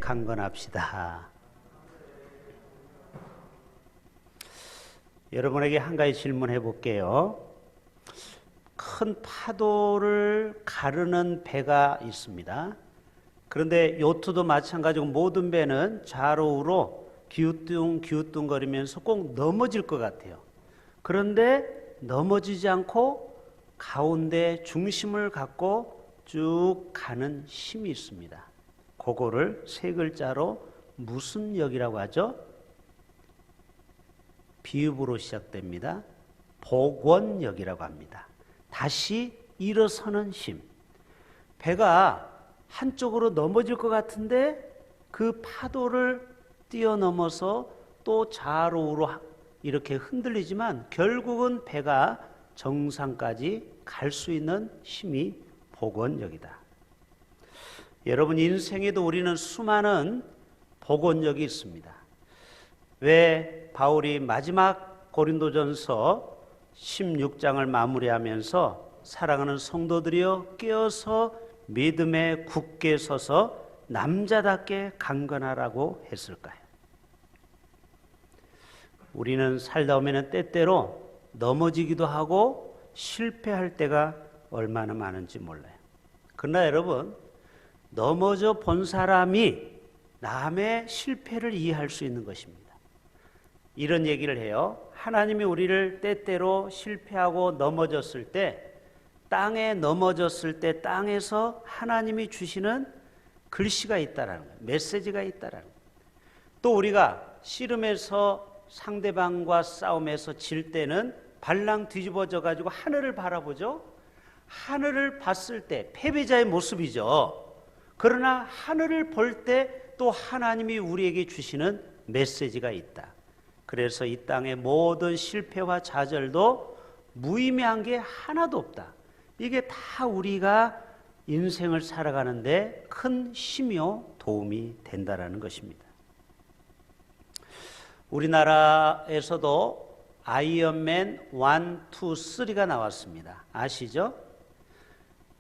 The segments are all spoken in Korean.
강건합시다. 여러분에게 한 가지 질문해 볼게요. 큰 파도를 가르는 배가 있습니다. 그런데 요트도 마찬가지고 모든 배는 좌로우로 기우뚱기우뚱거리면서 꼭 넘어질 것 같아요. 그런데 넘어지지 않고 가운데 중심을 갖고 쭉 가는 힘이 있습니다. 그거를 세 글자로 무슨 역이라고 하죠? 비읍으로 시작됩니다. 복원역이라고 합니다. 다시 일어서는 힘. 배가 한쪽으로 넘어질 것 같은데 그 파도를 뛰어넘어서 또 좌로우로 이렇게 흔들리지만 결국은 배가 정상까지 갈 수 있는 힘이 복원력이다. 여러분, 인생에도 우리는 수많은 복원력이 있습니다. 왜 바울이 마지막 고린도전서 16장을 마무리하면서 사랑하는 성도들이여 깨어서 믿음에 굳게 서서 남자답게 강건하라고 했을까요? 우리는 살다 보면 때때로 넘어지기도 하고 실패할 때가 얼마나 많은지 몰라요. 그러나 여러분, 넘어져 본 사람이 남의 실패를 이해할 수 있는 것입니다. 이런 얘기를 해요. 하나님이 우리를 때때로 실패하고 넘어졌을 때, 땅에 넘어졌을 때 땅에서 하나님이 주시는 글씨가 있다라는 거예요. 메시지가 있다라는 거예요. 또 우리가 씨름에서 상대방과 싸움에서 질 때는 발랑 뒤집어져 가지고 하늘을 바라보죠. 하늘을 봤을 때 패배자의 모습이죠. 그러나 하늘을 볼 때 또 하나님이 우리에게 주시는 메시지가 있다. 그래서 이 땅의 모든 실패와 좌절도 무의미한 게 하나도 없다. 이게 다 우리가 인생을 살아가는데 큰 힘이요 도움이 된다라는 것입니다. 우리나라에서도 아이언맨 1, 2, 3가 나왔습니다. 아시죠?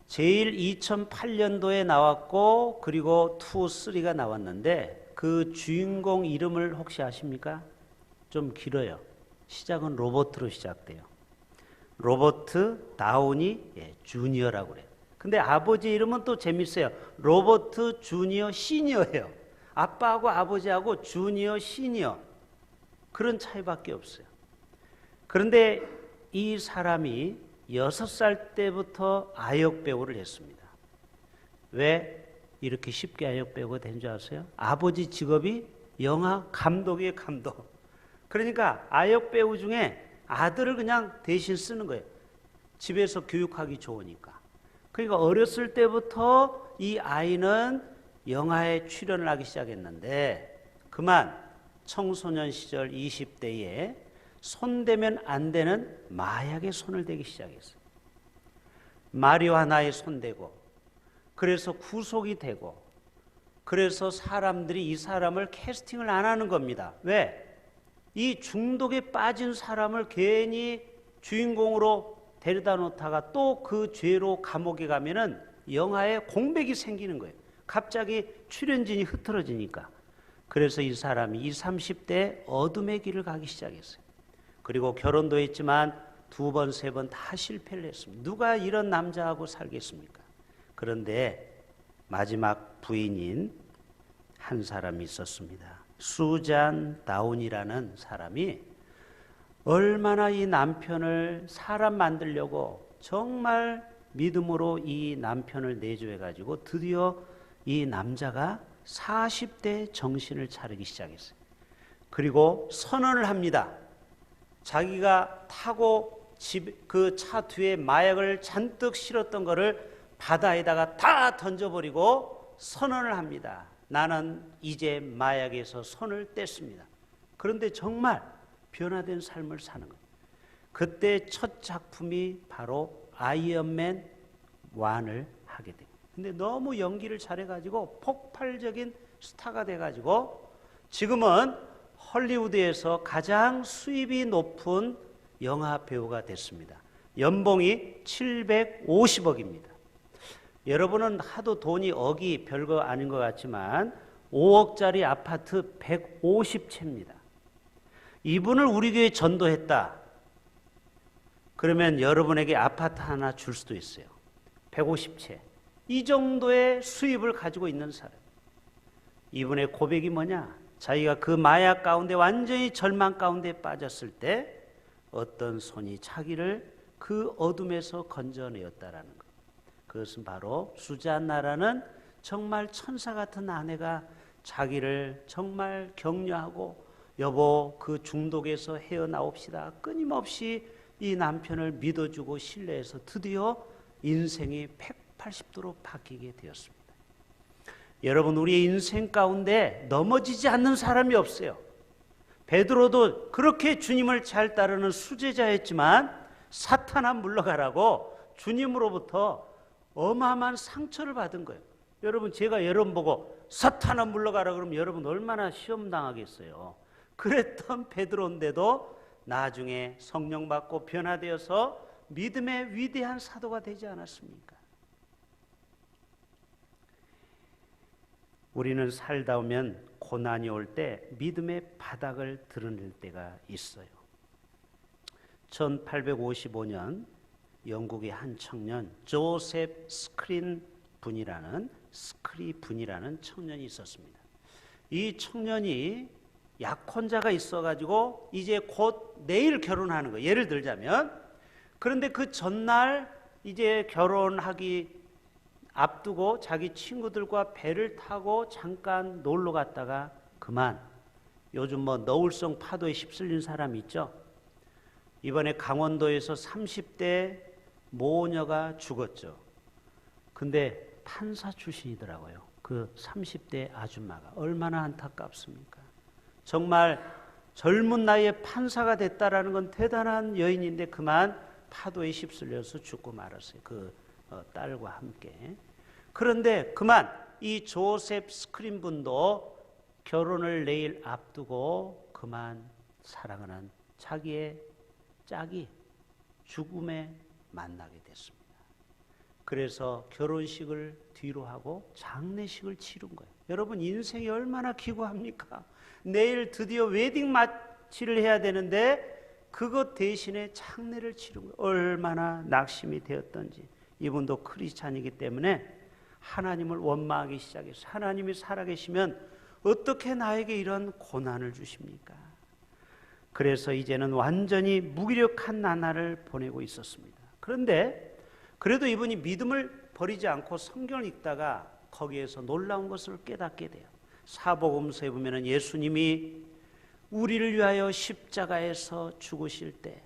제일 2008년도에 나왔고 그리고 2, 3가 나왔는데 그 주인공 이름을 혹시 아십니까? 좀 길어요. 시작은 로버트로 시작돼요. 로버트 다우니 주니어라고 그래요. 근데 아버지 이름은 또 재밌어요. 로버트 주니어 시니어예요. 아빠하고 아버지하고 주니어 시니어 그런 차이밖에 없어요. 그런데 이 사람이 6살 때부터 아역배우를 했습니다. 왜 이렇게 쉽게 아역배우가 된 줄 아세요? 아버지 직업이 영화 감독이에요, 감독. 그러니까 아역배우 중에 아들을 그냥 대신 쓰는 거예요. 집에서 교육하기 좋으니까. 그러니까 어렸을 때부터 이 아이는 영화에 출연을 하기 시작했는데 그만 청소년 시절 20대에 손대면 안 되는 마약에 손을 대기 시작했어요. 마리화나에 손대고 그래서 구속이 되고 그래서 사람들이 이 사람을 캐스팅을 안 하는 겁니다. 왜? 이 중독에 빠진 사람을 괜히 주인공으로 데려다 놓다가 또 그 죄로 감옥에 가면은 영화에 공백이 생기는 거예요. 갑자기 출연진이 흐트러지니까. 그래서 이 사람이 20, 30대 어둠의 길을 가기 시작했어요. 그리고 결혼도 했지만 2번, 3번 다 실패를 했습니다. 누가 이런 남자하고 살겠습니까? 그런데 마지막 부인인 한 사람이 있었습니다. 수잔 다운이라는 사람이 얼마나 이 남편을 사람 만들려고 정말 믿음으로 이 남편을 내조해가지고 드디어 이 남자가 40대 정신을 차리기 시작했어요. 그리고 선언을 합니다. 자기가 타고 그 차 뒤에 마약을 잔뜩 실었던 거를 바다에다가 다 던져버리고 선언을 합니다. 나는 이제 마약에서 손을 뗐습니다. 그런데 정말 변화된 삶을 사는 거예요. 그때 첫 작품이 바로 아이언맨 1을 하게 돼요. 근데 너무 연기를 잘해가지고 폭발적인 스타가 돼가지고 지금은 헐리우드에서 가장 수입이 높은 영화 배우가 됐습니다. 연봉이 750억입니다. 여러분은 하도 돈이 억이 별거 아닌 것 같지만 5억짜리 아파트 150채입니다. 이분을 우리 교회에 전도했다. 그러면 여러분에게 아파트 하나 줄 수도 있어요. 150채. 이 정도의 수입을 가지고 있는 사람. 이분의 고백이 뭐냐? 자기가 그 마약 가운데 완전히 절망 가운데 빠졌을 때 어떤 손이 자기를 그 어둠에서 건져내었다라는 것. 그것은 바로 수잔나라는 정말 천사 같은 아내가 자기를 정말 격려하고 여보 그 중독에서 헤어나옵시다. 끊임없이 이 남편을 믿어주고 신뢰해서 드디어 인생이 180도로 바뀌게 되었습니다. 여러분 우리의 인생 가운데 넘어지지 않는 사람이 없어요. 베드로도 그렇게 주님을 잘 따르는 수제자였지만 사탄아 물러가라고 주님으로부터 어마어마한 상처를 받은 거예요. 여러분 제가 여러분 보고 사탄아 물러가라 그러면 여러분 얼마나 시험 당하겠어요. 그랬던 베드로인데도 나중에 성령 받고 변화되어서 믿음의 위대한 사도가 되지 않았습니까? 우리는 살다 오면 고난이 올 때 믿음의 바닥을 드러낼 때가 있어요. 1855년 영국의 한 청년 조셉 스크리 분이라는 청년이 있었습니다. 이 청년이 약혼자가 있어가지고 이제 곧 내일 결혼하는 거예요. 예를 들자면 그런데 그 전날 이제 결혼하기 앞두고 자기 친구들과 배를 타고 잠깐 놀러 갔다가 그만 요즘 뭐 너울성 파도에 휩쓸린 사람 있죠? 이번에 강원도에서 30대 모녀가 죽었죠. 근데 판사 출신이더라고요. 그 30대 아줌마가 얼마나 안타깝습니까? 정말 젊은 나이에 판사가 됐다라는 건 대단한 여인인데 그만 파도에 휩쓸려서 죽고 말았어요. 그 딸과 함께. 그런데 그만 이 조셉 스크린 분도 결혼을 내일 앞두고 그만 사랑하는 자기의 짝이 죽음에 만나게 됐습니다. 그래서 결혼식을 뒤로 하고 장례식을 치른 거예요. 여러분 인생이 얼마나 기구합니까? 내일 드디어 웨딩 마치를 해야 되는데 그것 대신에 장례를 치른 거예요. 얼마나 낙심이 되었던지. 이분도 크리스찬이기 때문에 하나님을 원망하기 시작했어요. 하나님이 살아계시면 어떻게 나에게 이런 고난을 주십니까? 그래서 이제는 완전히 무기력한 나날을 보내고 있었습니다. 그런데 그래도 이분이 믿음을 버리지 않고 성경을 읽다가 거기에서 놀라운 것을 깨닫게 돼요. 사복음서에 보면 예수님이 우리를 위하여 십자가에서 죽으실 때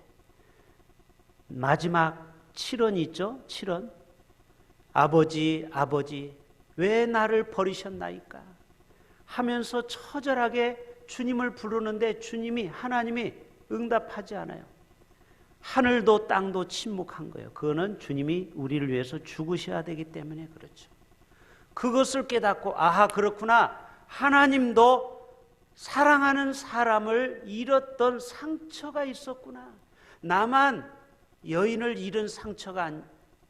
마지막 7원이 있죠? 7원. 아버지, 아버지, 왜 나를 버리셨나이까? 하면서 처절하게 주님을 부르는데 주님이, 하나님이 응답하지 않아요. 하늘도 땅도 침묵한 거예요. 그거는 주님이 우리를 위해서 죽으셔야 되기 때문에 그렇죠. 그것을 깨닫고 아하 그렇구나. 하나님도 사랑하는 사람을 잃었던 상처가 있었구나. 나만 여인을 잃은 상처가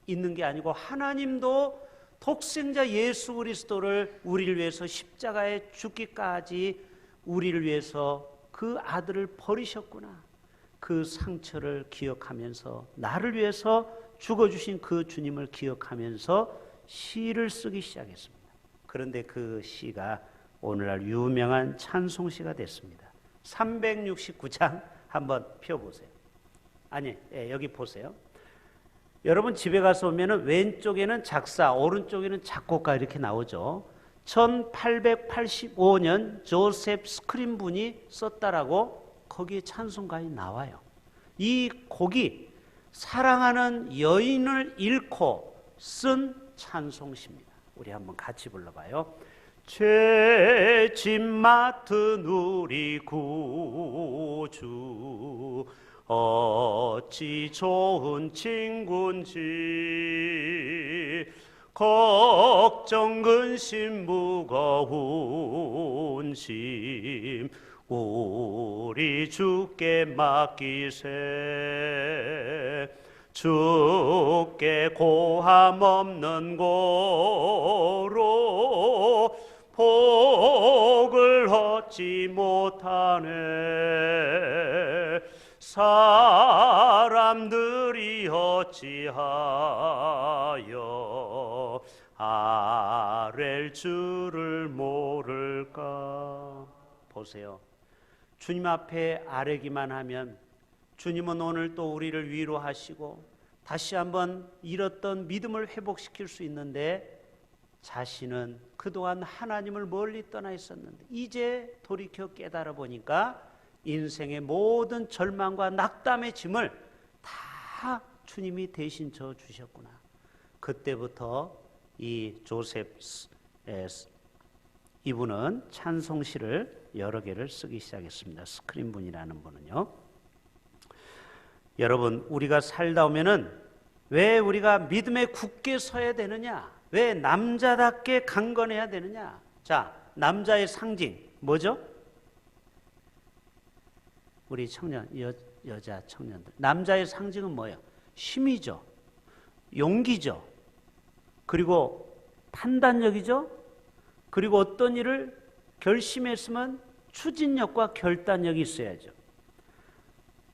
있는 게 아니고 하나님도 독생자 예수 그리스도를 우리를 위해서 십자가에 죽기까지 우리를 위해서 그 아들을 버리셨구나. 그 상처를 기억하면서 나를 위해서 죽어주신 그 주님을 기억하면서 시를 쓰기 시작했습니다. 그런데 그 시가 오늘날 유명한 찬송시가 됐습니다. 369장 한번 펴보세요. 아니, 여기 보세요. 여러분 집에 가서 오면 왼쪽에는 작사, 오른쪽에는 작곡가 이렇게 나오죠. 1885년 조셉 스크린 분이 썼다라고 거기에 찬송가에 나와요. 이 곡이 사랑하는 여인을 잃고 쓴 찬송시입니다. 우리 한번 같이 불러봐요. 죄짐 맡은 우리 구주 어찌 좋은 친구인지 걱정 근심 무거운 짐 우리 주께 맡기세 주께 고함 없는 고로 얻지 못하네. 사람들이 어찌하여 아랠 줄을 모를까. 보세요. 주님 앞에 아뢰기만 하면 주님은 오늘 또 우리를 위로하시고 다시 한번 잃었던 믿음을 회복시킬 수 있는데, 자신은 그동안 하나님을 멀리 떠나 있었는데 이제 돌이켜 깨달아 보니까 인생의 모든 절망과 낙담의 짐을 다 주님이 대신 져 주셨구나. 그때부터 이 조셉 이분은 찬송시를 여러 개를 쓰기 시작했습니다. 스크린분이라는 분은요. 여러분, 우리가 살다 오면은 왜 우리가 믿음에 굳게 서야 되느냐? 왜 남자답게 강건해야 되느냐? 자, 남자의 상징 뭐죠? 우리 청년, 여자 청년들, 남자의 상징은 뭐예요? 힘이죠, 용기죠, 그리고 판단력이죠, 그리고 어떤 일을 결심했으면 추진력과 결단력이 있어야죠.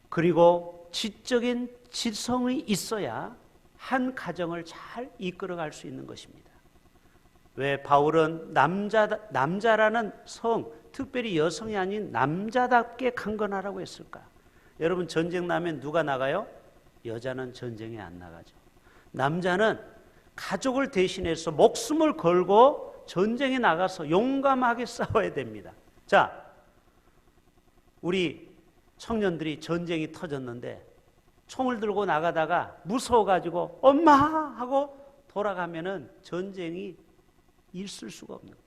그리고 지적인 지성이 있어야 한 가정을 잘 이끌어갈 수 있는 것입니다. 왜 바울은 남자라는 성, 특별히 여성이 아닌 남자답게 강건하라고 했을까? 여러분, 전쟁 나면 누가 나가요? 여자는 전쟁에 안 나가죠. 남자는 가족을 대신해서 목숨을 걸고 전쟁에 나가서 용감하게 싸워야 됩니다. 자, 우리 청년들이 전쟁이 터졌는데 총을 들고 나가다가 무서워가지고 엄마 하고 돌아가면은 전쟁이 있을 수가 없는 거예요.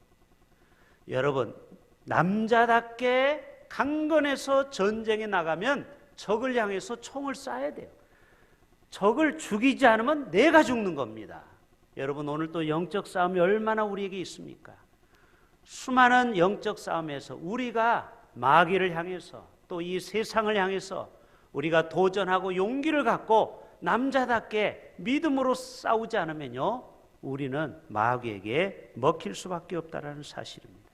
여러분, 남자답게 강건해서 전쟁에 나가면 적을 향해서 총을 쏴야 돼요. 적을 죽이지 않으면 내가 죽는 겁니다. 여러분, 오늘 또 영적 싸움이 얼마나 우리에게 있습니까? 수많은 영적 싸움에서 우리가 마귀를 향해서 또 이 세상을 향해서 우리가 도전하고 용기를 갖고 남자답게 믿음으로 싸우지 않으면요, 우리는 마귀에게 먹힐 수밖에 없다는 사실입니다.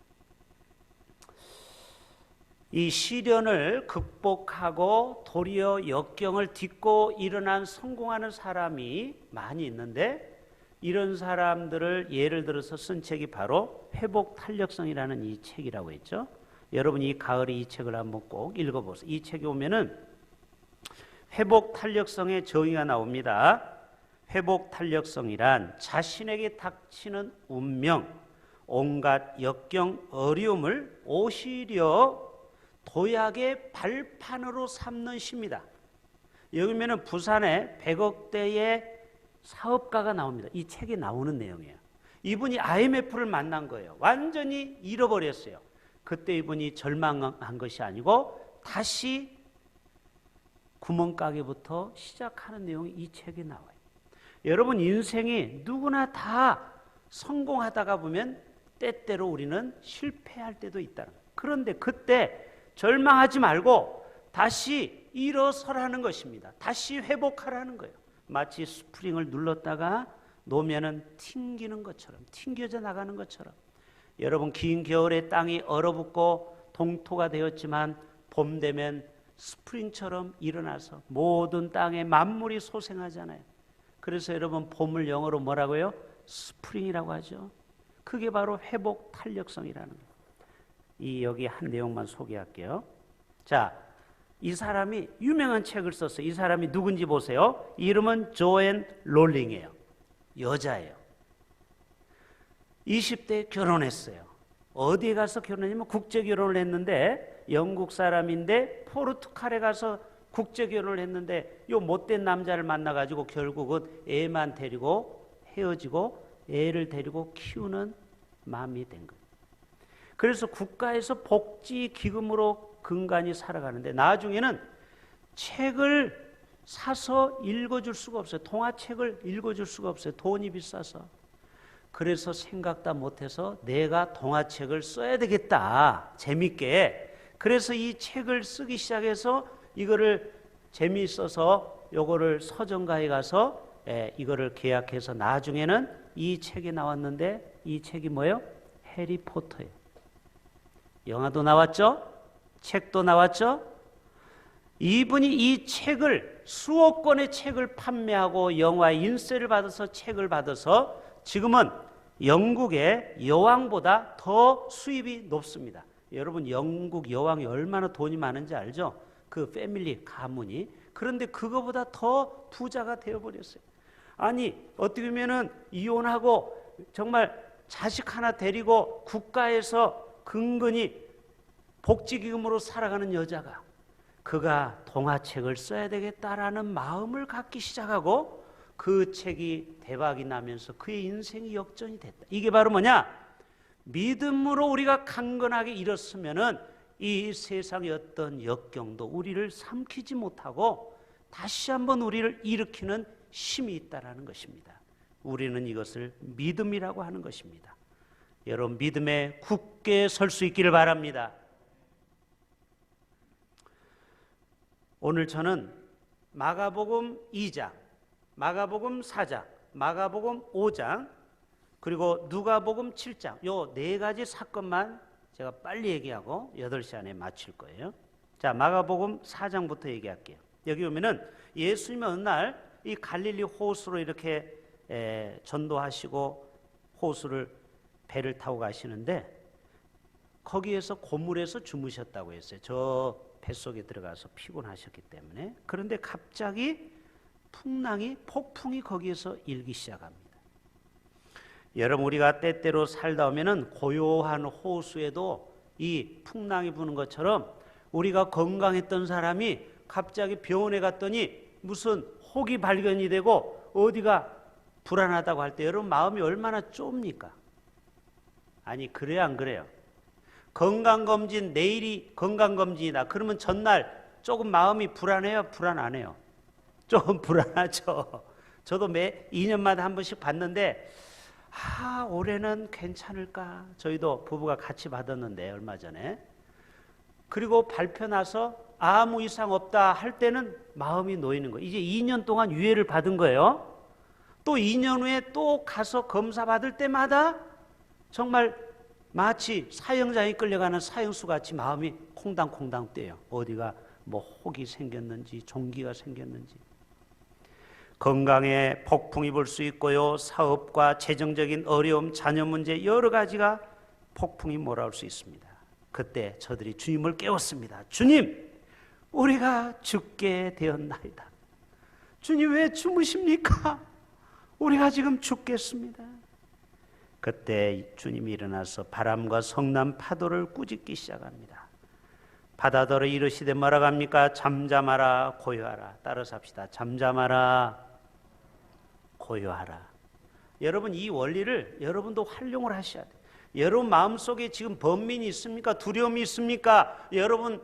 이 시련을 극복하고 도리어 역경을 딛고 일어난 성공하는 사람이 많이 있는데, 이런 사람들을 예를 들어서 쓴 책이 바로 회복탄력성이라는 이 책이라고 했죠. 여러분, 이 가을에 이 책을 한번 꼭 읽어보세요. 이 책에 오면은 회복탄력성의 정의가 나옵니다. 회복탄력성이란 자신에게 닥치는 운명, 온갖 역경, 어려움을 오히려 도약의 발판으로 삼는 시입니다. 여기 보면은 부산에 100억대의 사업가가 나옵니다. 이 책에 나오는 내용이에요. 이분이 IMF를 만난 거예요. 완전히 잃어버렸어요. 그때 이분이 절망한 것이 아니고 다시 구멍가게부터 시작하는 내용이 이 책에 나와요. 여러분, 인생이 누구나 다 성공하다가 보면 때때로 우리는 실패할 때도 있다는 거예요. 그런데 그때 절망하지 말고 다시 일어서라는 것입니다. 다시 회복하라는 거예요. 마치 스프링을 눌렀다가 놓으면은 튕기는 것처럼, 튕겨져 나가는 것처럼. 여러분, 긴 겨울에 땅이 얼어붙고 동토가 되었지만 봄 되면 스프링처럼 일어나서 모든 땅에 만물이 소생하잖아요. 그래서 여러분, 봄을 영어로 뭐라고요? 스프링이라고 하죠. 그게 바로 회복 탄력성이라는 거예요. 여기 한 내용만 소개할게요. 자, 이 사람이 유명한 책을 썼어요. 이 사람이 누군지 보세요. 이름은 조앤 롤링이에요. 여자예요. 20대에 결혼했어요. 어디에 가서 결혼했냐면 국제 결혼을 했는데, 영국 사람인데 포르투갈에 가서 국제 결혼을 했는데 요 못된 남자를 만나가지고 결국은 애만 데리고 헤어지고 애를 데리고 키우는 마음이 된 거예요. 그래서 국가에서 복지 기금으로 근간히 살아가는데 나중에는 책을 사서 읽어줄 수가 없어요. 동화책을 읽어줄 수가 없어요. 돈이 비싸서. 그래서 생각도 못해서 내가 동화책을 써야 되겠다, 재밌게. 그래서 이 책을 쓰기 시작해서 이거를 재미있어서 요거를 서점가에 가서 이거를 계약해서 나중에는 이 책이 나왔는데, 이 책이 뭐예요? 해리포터예요. 영화도 나왔죠? 책도 나왔죠? 이분이 이 책을 수억 권의 책을 판매하고 영화 인세를 받아서 책을 받아서 지금은 영국의 여왕보다 더 수입이 높습니다. 여러분 영국 여왕이 얼마나 돈이 많은지 알죠? 그 패밀리 가문이. 그런데 그거보다 더 부자가 되어버렸어요. 아니 어떻게 보면은 이혼하고 정말 자식 하나 데리고 국가에서 근근히 복지기금으로 살아가는 여자가 그가 동화책을 써야 되겠다라는 마음을 갖기 시작하고 그 책이 대박이 나면서 그의 인생이 역전이 됐다. 이게 바로 뭐냐? 믿음으로 우리가 강건하게 일었으면은 이 세상의 어떤 역경도 우리를 삼키지 못하고 다시 한번 우리를 일으키는 힘이 있다라는 것입니다. 우리는 이것을 믿음이라고 하는 것입니다. 여러분 믿음에 굳게 설 수 있기를 바랍니다. 오늘 저는 마가복음 2장, 마가복음 4장, 마가복음 5장, 그리고 누가복음 7장 요 네 가지 사건만 제가 빨리 얘기하고 8시 안에 마칠 거예요. 자, 마가복음 4장부터 얘기할게요. 여기 보면은 예수님이 어느 날 이 갈릴리 호수로 이렇게 전도하시고 호수를 배를 타고 가시는데 거기에서 고물에서 주무셨다고 했어요. 저 뱃속에 들어가서 피곤하셨기 때문에. 그런데 갑자기 폭풍이 거기에서 일기 시작합니다. 여러분 우리가 때때로 살다 보면은 고요한 호수에도 이 풍랑이 부는 것처럼 우리가 건강했던 사람이 갑자기 병원에 갔더니 무슨 혹이 발견이 되고 어디가 불안하다고 할 때 여러분 마음이 얼마나 좁습니까? 아니 그래요 안 그래요? 건강검진 내일이 건강검진이다. 그러면 전날 조금 마음이 불안해요? 불안 안 해요? 조금 불안하죠. 저도 매 2년마다 한 번씩 받는데 올해는 괜찮을까? 저희도 부부가 같이 받았는데 얼마 전에. 그리고 발표 나서 아무 이상 없다 할 때는 마음이 놓이는 거예요. 이제 2년 동안 유예를 받은 거예요. 또 2년 후에 또 가서 검사 받을 때마다 정말 마치 사형장에 끌려가는 사형수 같이 마음이 콩당콩당 뛰어요. 어디가 뭐 혹이 생겼는지 종기가 생겼는지. 건강에 폭풍이 불 수 있고요. 사업과 재정적인 어려움, 자녀 문제 여러 가지가 폭풍이 몰아올 수 있습니다. 그때 저들이 주님을 깨웠습니다. 주님, 우리가 죽게 되었나이다. 주님 왜 주무십니까? 우리가 지금 죽겠습니다. 그때 주님이 일어나서 바람과 성난 파도를 꾸짖기 시작합니다. 바다더러 이르시되 뭐라고 합니까? 잠잠하라 고요하라. 따라서 합시다. 잠잠하라 고요하라. 여러분 이 원리를 여러분도 활용을 하셔야 돼요. 여러분 마음속에 지금 번민이 있습니까? 두려움이 있습니까? 여러분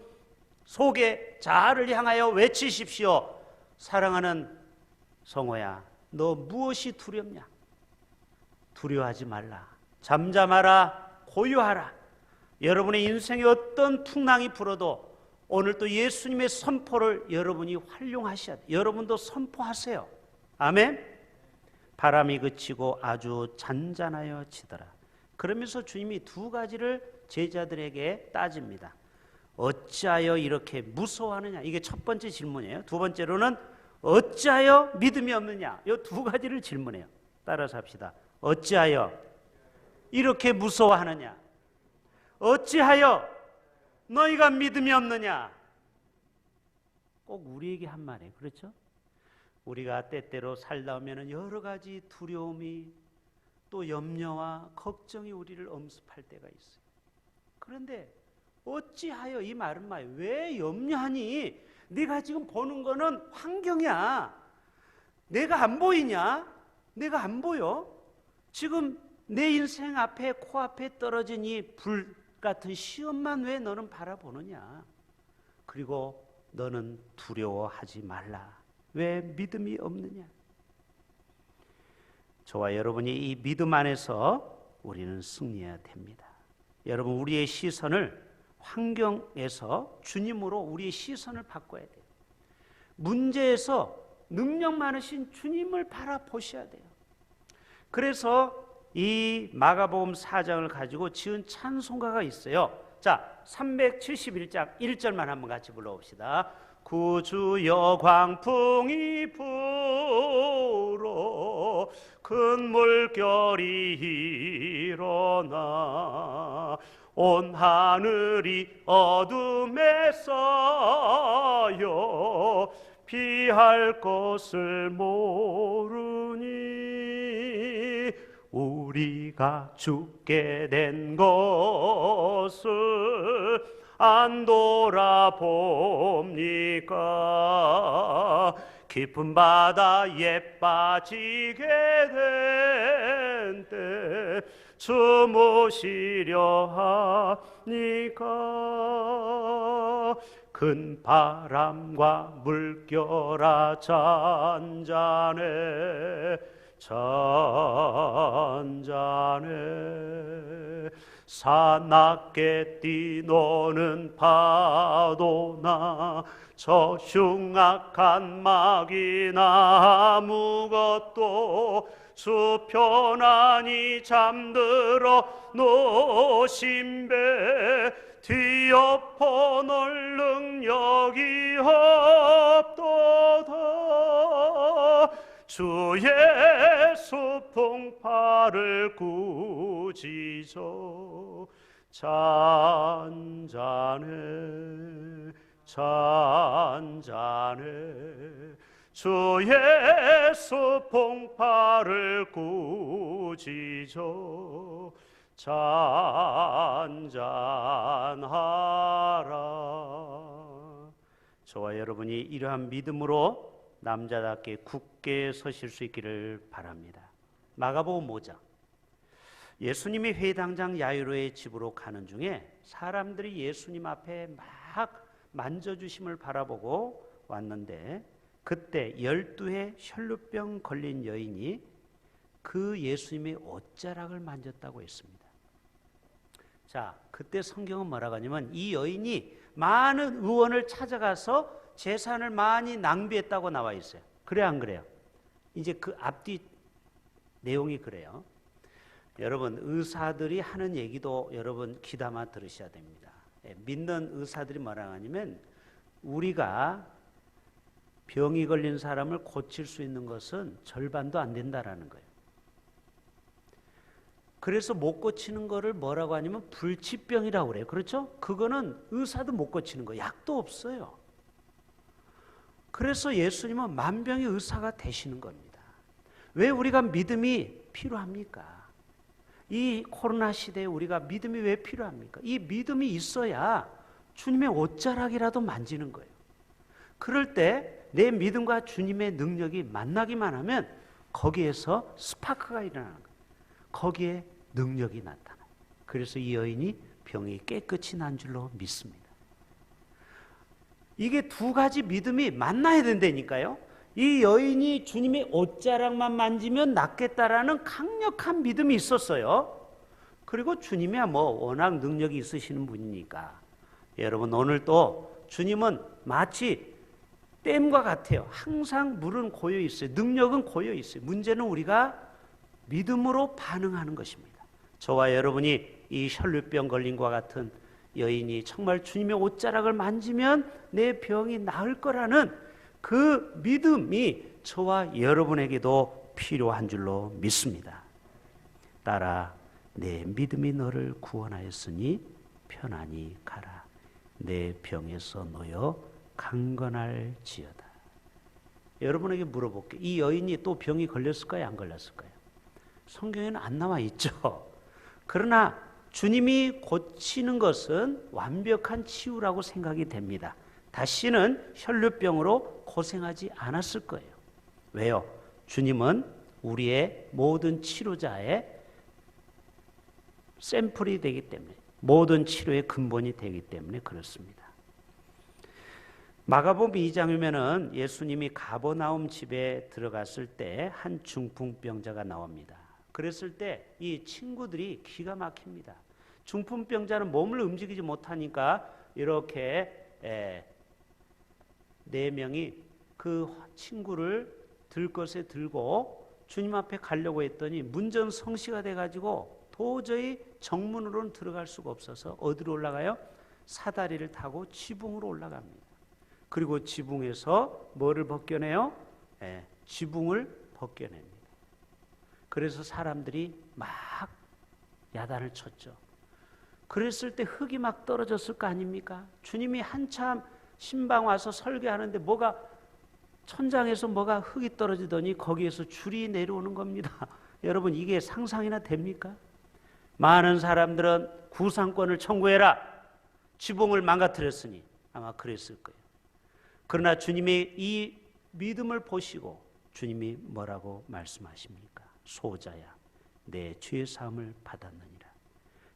속에 자아를 향하여 외치십시오. 사랑하는 성호야, 너 무엇이 두렵냐? 두려워하지 말라. 잠잠하라 고요하라. 여러분의 인생에 어떤 풍랑이 불어도 오늘 또 예수님의 선포를 여러분이 활용하셔야 돼요. 여러분도 선포하세요. 아멘. 바람이 그치고 아주 잔잔하여 지더라. 그러면서 주님이 두 가지를 제자들에게 따집니다. 어찌하여 이렇게 무서워하느냐? 이게 첫 번째 질문이에요. 두 번째로는 어찌하여 믿음이 없느냐? 이 두 가지를 질문해요. 따라서 합시다. 어찌하여 이렇게 무서워하느냐? 어찌하여 너희가 믿음이 없느냐? 꼭 우리에게 한 말이에요. 그렇죠? 우리가 때때로 살다 보면 여러 가지 두려움이 또 염려와 걱정이 우리를 엄습할 때가 있어요. 그런데 어찌하여 이 말은 말이에요. 왜 염려하니? 네가 지금 보는 거는 환경이야. 내가 안 보이냐? 내가 안 보여? 지금 내 인생 앞에 코앞에 떨어진 이 불 같은 시험만 왜 너는 바라보느냐? 그리고 너는 두려워하지 말라. 왜 믿음이 없느냐? 저와 여러분이 이 믿음 안에서 우리는 승리해야 됩니다. 여러분 우리의 시선을 환경에서 주님으로 우리의 시선을 바꿔야 돼요. 문제에서 능력 많으신 주님을 바라보셔야 돼요. 그래서 이 마가복음 4장을 가지고 지은 찬송가가 있어요. 자, 371장 1절만 한번 같이 불러봅시다. 구주여 광풍이 불어 큰 물결이 일어나 온 하늘이 어둠에 쌓여 피할 것을 모르니 우리가 죽게 된 것을 안 돌아봅니까? 깊은 바다에 빠지게 된 때 주무시려 하니까 큰 바람과 물결아 잔잔해 잔잔해 사납게 뛰노는 파도나 저 흉악한 막이나 아무것도 주 편안히 잠들어 노신 배 뒤엎어 놓을 능력이 없도다. 주 예수 풍파를 꾸짖어 잔잔해 잔잔해 주 예수 풍파를 꾸짖어 잔잔하라. 저와 여러분이 이러한 믿음으로 남자답게 굳게 서실 수 있기를 바랍니다. 마가복음 5장 예수님이 회당장 야이로의 집으로 가는 중에 사람들이 예수님 앞에 막 만져주심을 바라보고 왔는데 그때 12해 혈루병 걸린 여인이 그 예수님의 옷자락을 만졌다고 했습니다. 자, 그때 성경은 뭐라고 하냐면 이 여인이 많은 의원을 찾아가서 재산을 많이 낭비했다고 나와 있어요. 그래 안 그래요? 이제 그 앞뒤 내용이 그래요. 여러분 의사들이 하는 얘기도 여러분 귀담아 들으셔야 됩니다. 믿는 의사들이 뭐라고 하냐면 우리가 병이 걸린 사람을 고칠 수 있는 것은 절반도 안 된다라는 거예요. 그래서 못 고치는 거를 뭐라고 하냐면 불치병이라고 그래요. 그렇죠? 그거는 의사도 못 고치는 거예요. 약도 없어요. 그래서 예수님은 만병의 의사가 되시는 겁니다. 왜 우리가 믿음이 필요합니까? 이 코로나 시대에 우리가 믿음이 왜 필요합니까? 이 믿음이 있어야 주님의 옷자락이라도 만지는 거예요. 그럴 때 내 믿음과 주님의 능력이 만나기만 하면 거기에서 스파크가 일어나는 거예요. 거기에 능력이 나타나요. 그래서 이 여인이 병이 깨끗이 난 줄로 믿습니다. 이게 두 가지 믿음이 만나야 된다니까요. 이 여인이 주님의 옷자락만 만지면 낫겠다라는 강력한 믿음이 있었어요. 그리고 주님이야 뭐 워낙 능력이 있으시는 분이니까. 여러분 오늘 또 주님은 마치 댐과 같아요. 항상 물은 고여 있어요. 능력은 고여 있어요. 문제는 우리가 믿음으로 반응하는 것입니다. 저와 여러분이 이 혈루병 걸림과 같은 여인이 정말 주님의 옷자락을 만지면 내 병이 나을 거라는 그 믿음이 저와 여러분에게도 필요한 줄로 믿습니다. 따라 내 믿음이 너를 구원하였으니 편안히 가라. 내 병에서 놓여 강건할지어다. 여러분에게 물어볼게요. 이 여인이 또 병이 걸렸을까요? 안 걸렸을까요? 성경에는 안 나와 있죠. 그러나 주님이 고치는 것은 완벽한 치유라고 생각이 됩니다. 다시는 혈루병으로 고생하지 않았을 거예요. 왜요? 주님은 우리의 모든 치료자의 샘플이 되기 때문에, 모든 치료의 근본이 되기 때문에 그렇습니다. 마가복음 2장이면은 예수님이 가버나움 집에 들어갔을 때 한 중풍병자가 나옵니다. 그랬을 때 이 친구들이 기가 막힙니다. 중풍병자는 몸을 움직이지 못하니까 이렇게 네 명이 그 친구를 들것에 들고 주님 앞에 가려고 했더니 문전성시가 돼가지고 도저히 정문으로는 들어갈 수가 없어서 어디로 올라가요? 사다리를 타고 지붕으로 올라갑니다. 그리고 지붕에서 뭐를 벗겨내요? 지붕을 벗겨냅니다. 그래서 사람들이 막 야단을 쳤죠. 그랬을 때 흙이 막 떨어졌을 거 아닙니까? 주님이 한참 신방 와서 설교하는데 뭐가 천장에서 뭐가 흙이 떨어지더니 거기에서 줄이 내려오는 겁니다. 여러분 이게 상상이나 됩니까? 많은 사람들은 구상권을 청구해라. 지붕을 망가뜨렸으니 아마 그랬을 거예요. 그러나 주님이 이 믿음을 보시고 주님이 뭐라고 말씀하십니까? 소자야 내 죄 사함을 받았느니라.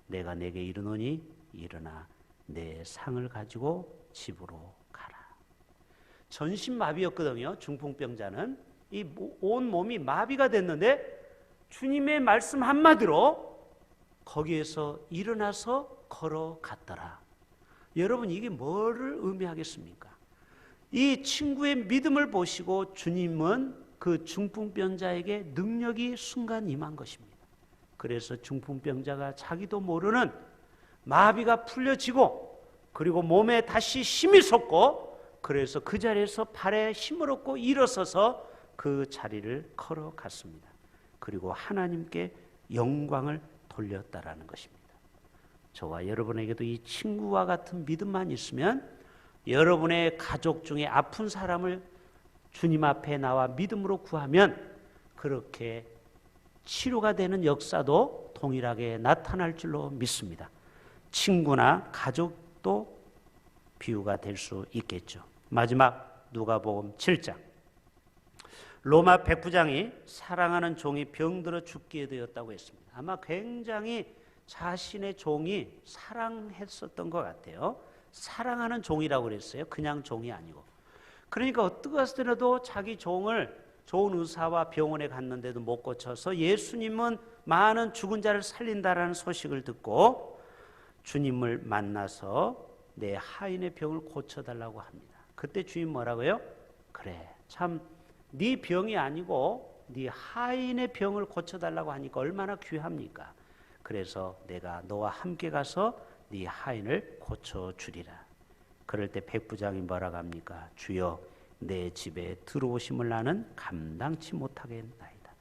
내가 내게 이르노니 일어나 내 상을 가지고 집으로 가라. 전신마비였거든요. 중풍병자는 이 온 몸이 마비가 됐는데 주님의 말씀 한마디로 거기에서 일어나서 걸어갔더라. 여러분 이게 뭐를 의미하겠습니까? 이 친구의 믿음을 보시고 주님은 그 중풍병자에게 능력이 순간 임한 것입니다. 그래서 중풍병자가 자기도 모르는 마비가 풀려지고 그리고 몸에 다시 힘이 솟고 그래서 그 자리에서 발에 힘을 얻고 일어서서 그 자리를 걸어갔습니다. 그리고 하나님께 영광을 돌렸다라는 것입니다. 저와 여러분에게도 이 친구와 같은 믿음만 있으면 여러분의 가족 중에 아픈 사람을 주님 앞에 나와 믿음으로 구하면 그렇게 치료가 되는 역사도 동일하게 나타날 줄로 믿습니다. 친구나 가족도 비유가 될 수 있겠죠. 마지막 누가복음 7장. 로마 백부장이 사랑하는 종이 병들어 죽게 되었다고 했습니다. 아마 굉장히 자신의 종이 사랑했었던 것 같아요. 사랑하는 종이라고 그랬어요. 그냥 종이 아니고. 그러니까 어떻게 하더라도 자기 종을 좋은 의사와 병원에 갔는데도 못 고쳐서 예수님은 많은 죽은 자를 살린다라는 소식을 듣고 주님을 만나서 내 하인의 병을 고쳐달라고 합니다. 그때 주님 뭐라고요? 그래 참 네 병이 아니고 네 하인의 병을 고쳐달라고 하니까 얼마나 귀합니까? 그래서 내가 너와 함께 가서 네 하인을 고쳐주리라. 그럴 때 백부장이 뭐라고 합니까? 주여 내 집에 들어오심을 나는 감당치 못하겠나이다.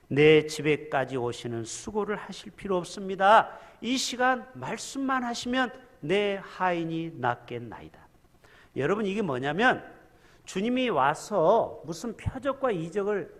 내 집에까지 오시는 수고를 하실 필요 없습니다. 이 시간 말씀만 하시면 내 하인이 낫겠나이다. 여러분 이게 뭐냐면 주님이 와서 무슨 표적과 이적을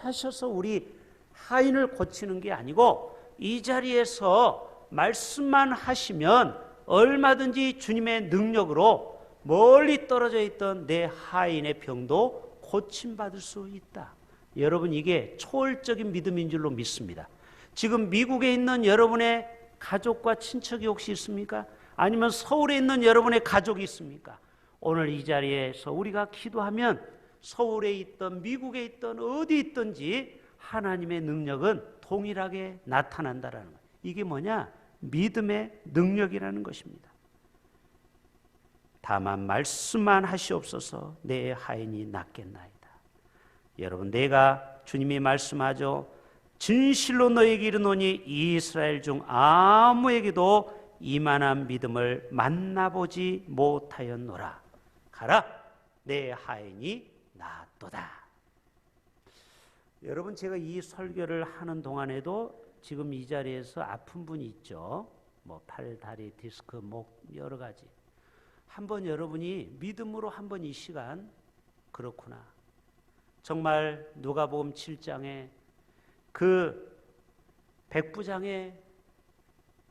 하셔서 우리 하인을 고치는 게 아니고 이 자리에서 말씀만 하시면 얼마든지 주님의 능력으로 멀리 떨어져 있던 내 하인의 병도 고침받을 수 있다. 여러분 이게 초월적인 믿음인 줄로 믿습니다. 지금 미국에 있는 여러분의 가족과 친척이 혹시 있습니까? 아니면 서울에 있는 여러분의 가족이 있습니까? 오늘 이 자리에서 우리가 기도하면 서울에 있던 미국에 있던 어디 있든지 하나님의 능력은 동일하게 나타난다라는 거예요. 이게 뭐냐? 믿음의 능력이라는 것입니다. 다만 말씀만 하시옵소서 내 하인이 낫겠나이다. 여러분 내가 주님이 말씀하죠. 진실로 너에게 이르노니 이스라엘 중 아무에게도 이만한 믿음을 만나보지 못하였노라. 가라 내 하인이 낫도다. 여러분 제가 이 설교를 하는 동안에도 지금 이 자리에서 아픈 분이 있죠. 뭐 팔, 다리, 디스크, 목 여러 가지. 한번 여러분이 믿음으로 한번 이 시간 그렇구나. 정말 누가복음 7장에 그 백부장의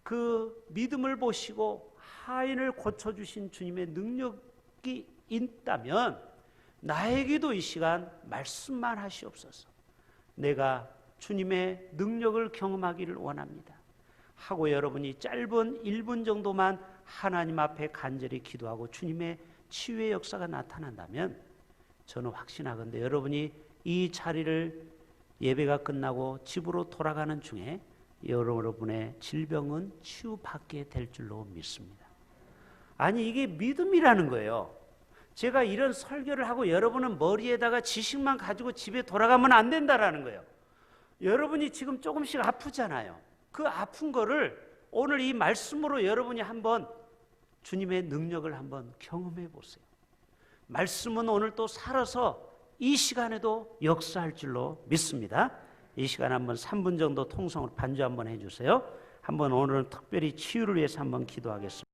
그 믿음을 보시고 하인을 고쳐주신 주님의 능력이 있다면 나에게도 이 시간 말씀만 하시옵소서. 내가 주님의 능력을 경험하기를 원합니다. 하고 여러분이 짧은 1분 정도만 하나님 앞에 간절히 기도하고 주님의 치유의 역사가 나타난다면 저는 확신하건대 여러분이 이 자리를 예배가 끝나고 집으로 돌아가는 중에 여러분의 질병은 치유받게 될 줄로 믿습니다. 아니 이게 믿음이라는 거예요. 제가 이런 설교를 하고 여러분은 머리에다가 지식만 가지고 집에 돌아가면 안 된다라는 거예요. 여러분이 지금 조금씩 아프잖아요. 그 아픈 거를 오늘 이 말씀으로 여러분이 한번 주님의 능력을 한번 경험해 보세요. 말씀은 오늘 또 살아서 이 시간에도 역사할 줄로 믿습니다. 이 시간 한번 3분 정도 통성으로 반주 한번 해주세요. 한번 오늘은 특별히 치유를 위해서 한번 기도하겠습니다.